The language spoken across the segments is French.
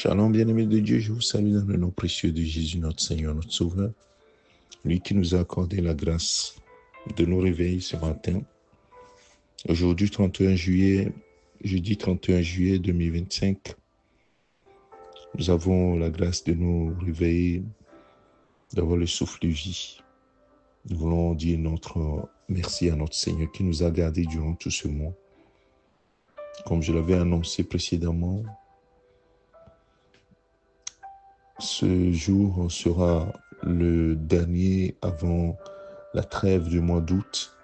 Shalom, bien-aimés de Dieu, je vous salue dans le nom précieux de Jésus, notre Seigneur, notre Sauveur, lui qui nous a accordé la grâce de nous réveiller ce matin. Aujourd'hui, 31 juillet, jeudi 31 juillet 2025, nous avons la grâce de nous réveiller, d'avoir le souffle de vie. Nous voulons dire notre merci à notre Seigneur qui nous a gardés durant tout ce mois. Comme je l'avais annoncé précédemment, ce jour sera le dernier avant la trêve du mois d'août,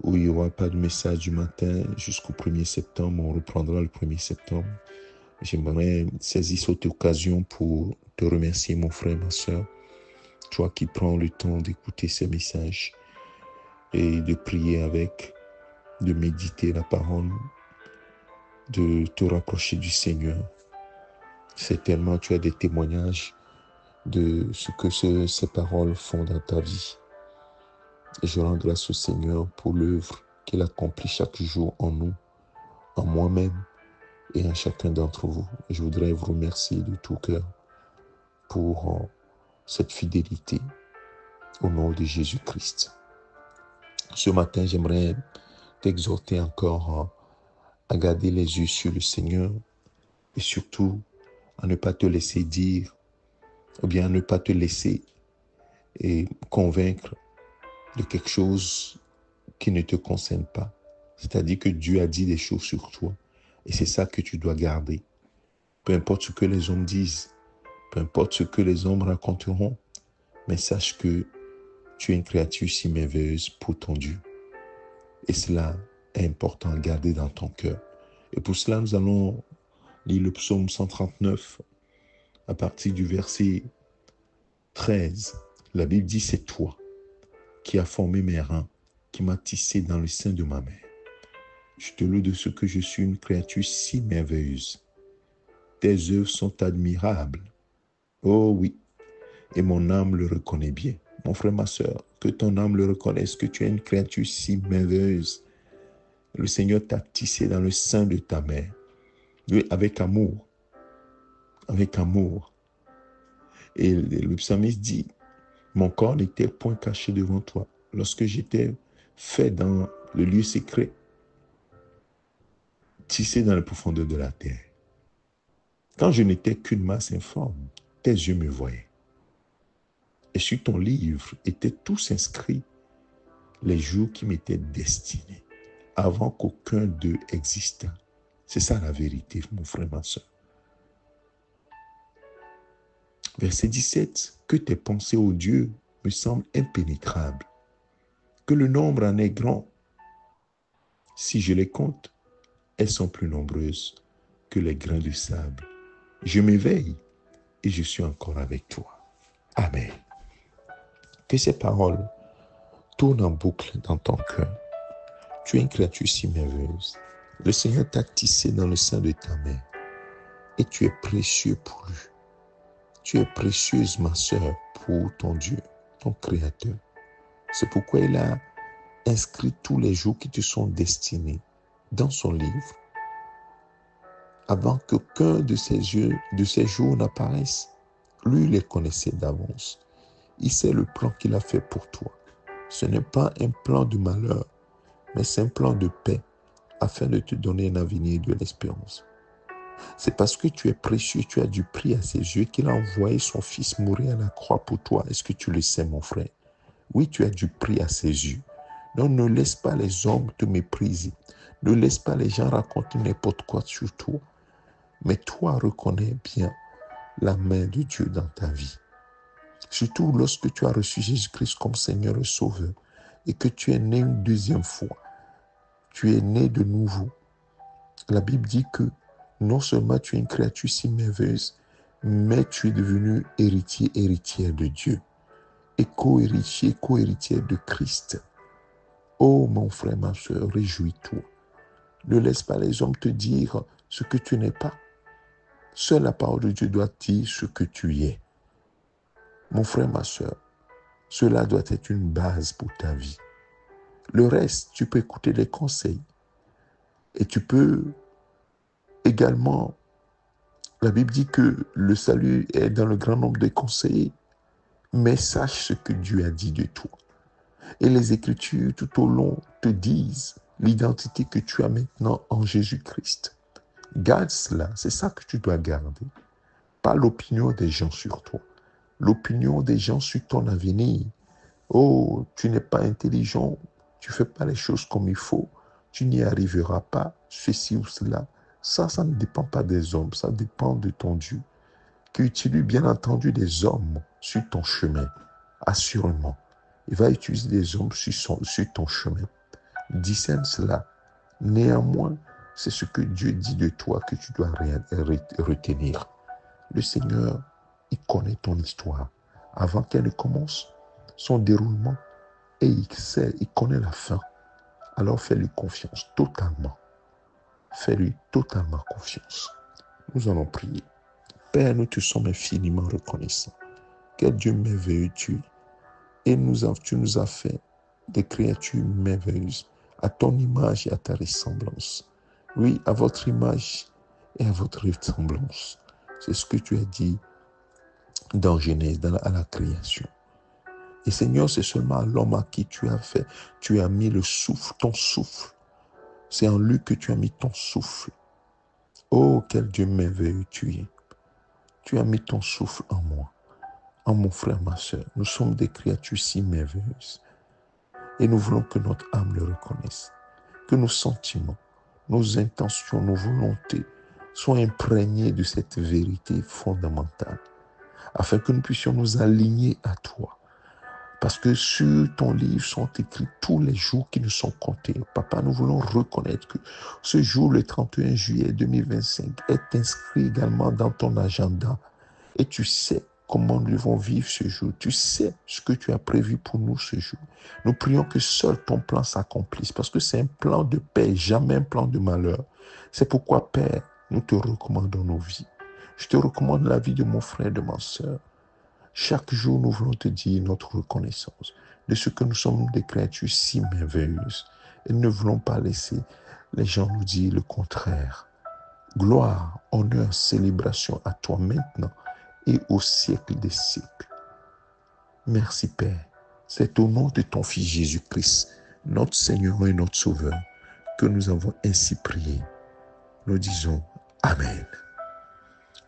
où il n'y aura pas de message du matin jusqu'au 1er septembre. On reprendra le 1er septembre. J'aimerais saisir cette occasion pour te remercier, mon frère, ma soeur, toi qui prends le temps d'écouter ces messages et de prier avec, de méditer la parole, de te rapprocher du Seigneur. Certainement, tu as des témoignages de ce que ces paroles font dans ta vie. Et je rends grâce au Seigneur pour l'œuvre qu'il accomplit chaque jour en nous, en moi-même et en chacun d'entre vous. Et je voudrais vous remercier de tout cœur pour cette fidélité au nom de Jésus-Christ. Ce matin, j'aimerais t'exhorter encore à garder les yeux sur le Seigneur et surtout à ne pas te laisser dire ou bien à ne pas te laisser convaincre de quelque chose qui ne te concerne pas. C'est-à-dire que Dieu a dit des choses sur toi et c'est ça que tu dois garder. Peu importe ce que les hommes disent, peu importe ce que les hommes raconteront, mais sache que tu es une créature si merveilleuse pour ton Dieu. Et cela est important à garder dans ton cœur. Et pour cela, nous allons lire le psaume 139 à partir du verset 13. La Bible dit, c'est toi qui as formé mes reins, qui m'as tissé dans le sein de ma mère. Je te loue de ce que je suis une créature si merveilleuse. Tes œuvres sont admirables. Oh oui, et mon âme le reconnaît bien. Mon frère, ma soeur, que ton âme le reconnaisse, que tu es une créature si merveilleuse. Le Seigneur t'a tissé dans le sein de ta mère. Oui, avec amour. Avec amour. Et le psalmiste dit, mon corps n'était point caché devant toi. Lorsque j'étais fait dans le lieu secret, tissé dans les profondeurs de la terre. Quand je n'étais qu'une masse informe, tes yeux me voyaient. Et sur ton livre étaient tous inscrits les jours qui m'étaient destinés, avant qu'aucun d'eux existât. C'est ça la vérité, mon frère, ma soeur. Verset 17, que tes pensées, ô Dieu, me semblent impénétrables, que le nombre en est grand. Si je les compte, elles sont plus nombreuses que les grains de sable. Je m'éveille et je suis encore avec toi. Amen. Que ces paroles tournent en boucle dans ton cœur. Tu es une créature si merveilleuse. Le Seigneur t'a tissé dans le sein de ta mère et tu es précieux pour lui. Tu es précieuse, ma sœur, pour ton Dieu, ton Créateur. C'est pourquoi il a inscrit tous les jours qui te sont destinés dans son livre avant qu'aucun de ces jours n'apparaisse. Lui les connaissait d'avance. Il sait le plan qu'il a fait pour toi. Ce n'est pas un plan de malheur, mais c'est un plan de paix afin de te donner un avenir de l'espérance. C'est parce que tu es précieux, tu as du prix à ses yeux qu'il a envoyé son fils mourir à la croix pour toi. Est-ce que tu le sais, mon frère? Oui, tu as du prix à ses yeux. Donc ne laisse pas les hommes te mépriser. Ne laisse pas les gens raconter n'importe quoi sur toi. Mais toi, reconnais bien la main de Dieu dans ta vie. Surtout lorsque tu as reçu Jésus-Christ comme Seigneur et Sauveur et que tu es né une deuxième fois. Tu es né de nouveau. La Bible dit que non seulement tu es une créature si merveilleuse, mais tu es devenu héritière de Dieu et co-héritière de Christ. Oh mon frère, ma soeur, réjouis-toi. Ne laisse pas les hommes te dire ce que tu n'es pas. Seule la parole de Dieu doit dire ce que tu es. Mon frère, ma soeur, cela doit être une base pour ta vie. Le reste, tu peux écouter les conseils et tu peux également La Bible dit que le salut est dans le grand nombre des conseillers, mais sache ce que Dieu a dit de toi. Et les Écritures tout au long te disent l'identité que tu as maintenant en Jésus-Christ. Garde cela, c'est ça que tu dois garder. Pas l'opinion des gens sur toi, l'opinion des gens sur ton avenir. Oh, tu n'es pas intelligent, tu ne fais pas les choses comme il faut, tu n'y arriveras pas, ceci ou cela. Ça ne dépend pas des hommes, ça dépend de ton Dieu, qui utilise bien entendu des hommes sur ton chemin, assurément. Il va utiliser des hommes sur ton chemin. Discerne cela. Néanmoins, c'est ce que Dieu dit de toi que tu dois retenir. Le Seigneur, il connaît ton histoire. Avant qu'elle ne commence, son déroulement, et il connaît la fin. Alors fais-lui confiance totalement. Fais-lui totalement confiance. Nous allons prier. Père, nous te sommes infiniment reconnaissants. Quel Dieu merveilleux tu es. Et tu nous as fait des créatures merveilleuses, à ton image et à ta ressemblance. Oui, à votre image et à votre ressemblance. C'est ce que tu as dit dans Genèse, à la création. Et Seigneur, c'est seulement à l'homme à qui tu as mis le souffle, ton souffle. C'est en lui que tu as mis ton souffle. Oh, quel Dieu merveilleux tu es. Tu as mis ton souffle en moi, en mon frère, ma soeur. Nous sommes des créatures si merveilleuses. Et nous voulons que notre âme le reconnaisse. Que nos sentiments, nos intentions, nos volontés soient imprégnés de cette vérité fondamentale. Afin que nous puissions nous aligner à toi. Parce que sur ton livre sont écrits tous les jours qui nous sont comptés. Papa, nous voulons reconnaître que ce jour, le 31 juillet 2025, est inscrit également dans ton agenda. Et tu sais comment nous devons vivre ce jour. Tu sais ce que tu as prévu pour nous ce jour. Nous prions que seul ton plan s'accomplisse parce que c'est un plan de paix, jamais un plan de malheur. C'est pourquoi, Père, nous te recommandons nos vies. Je te recommande la vie de mon frère et de ma soeur. Chaque jour, nous voulons te dire notre reconnaissance de ce que nous sommes des créatures si merveilleuses. Et nous ne voulons pas laisser les gens nous dire le contraire. Gloire, honneur, célébration à toi maintenant et au siècle des siècles. Merci Père. C'est au nom de ton Fils Jésus-Christ, notre Seigneur et notre Sauveur, que nous avons ainsi prié. Nous disons Amen.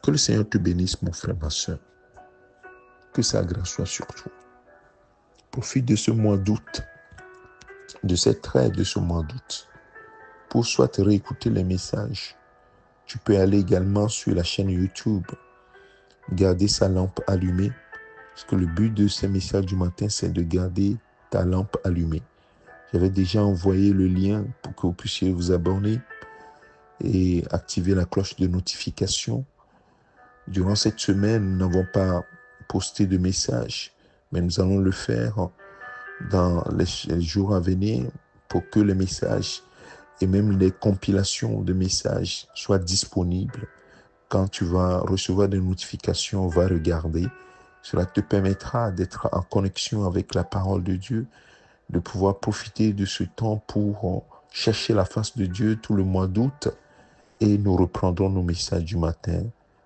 Que le Seigneur te bénisse, mon frère, ma soeur. Que sa grâce soit sur toi. Profite de ce mois d'août, de cette trêve de ce mois d'août, pour soit réécouter les messages. Tu peux aller également sur la chaîne YouTube, garder sa lampe allumée, parce que le but de ces messages du matin, c'est de garder ta lampe allumée. J'avais déjà envoyé le lien pour que vous puissiez vous abonner et activer la cloche de notification. Durant cette semaine, nous n'avons pas posté de messages, mais nous allons le faire dans les jours à venir pour que les messages et même les compilations de messages soient disponibles. Quand tu vas recevoir des notifications, va regarder. Cela te permettra d'être en connexion avec la parole de Dieu, de pouvoir profiter de ce temps pour chercher la face de Dieu tout le mois d'août. Et nous reprendrons nos messages du matin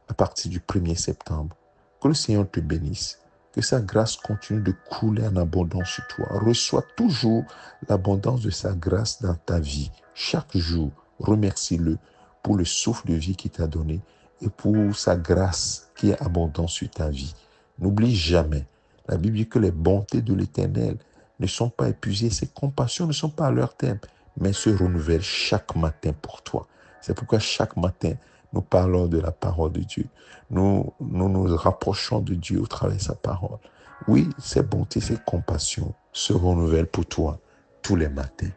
à partir du 1er septembre. Que le Seigneur te bénisse. Que sa grâce continue de couler en abondance sur toi. Reçois toujours l'abondance de sa grâce dans ta vie. Chaque jour, remercie-le pour le souffle de vie qu'il t'a donné et pour sa grâce qui est abondante sur ta vie. N'oublie jamais, la Bible dit que les bontés de l'Éternel ne sont pas épuisées, ses compassions ne sont pas à leur terme, mais se renouvellent chaque matin pour toi. C'est pourquoi chaque matin, nous parlons de la parole de Dieu. Nous nous rapprochons de Dieu au travers de sa parole. Oui, ses bontés, ses compassions se renouvellent pour toi tous les matins.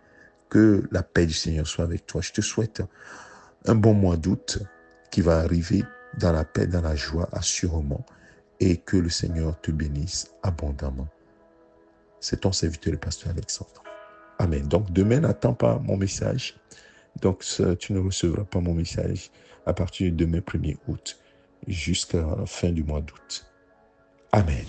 Que la paix du Seigneur soit avec toi. Je te souhaite un bon mois d'août qui va arriver dans la paix, dans la joie, assurément. Et que le Seigneur te bénisse abondamment. C'est ton serviteur, le pasteur Alexandre. Amen. Donc, demain, n'attends pas mon message. Donc, tu ne recevras pas mon message à partir de demain 1er août jusqu'à la fin du mois d'août. Amen.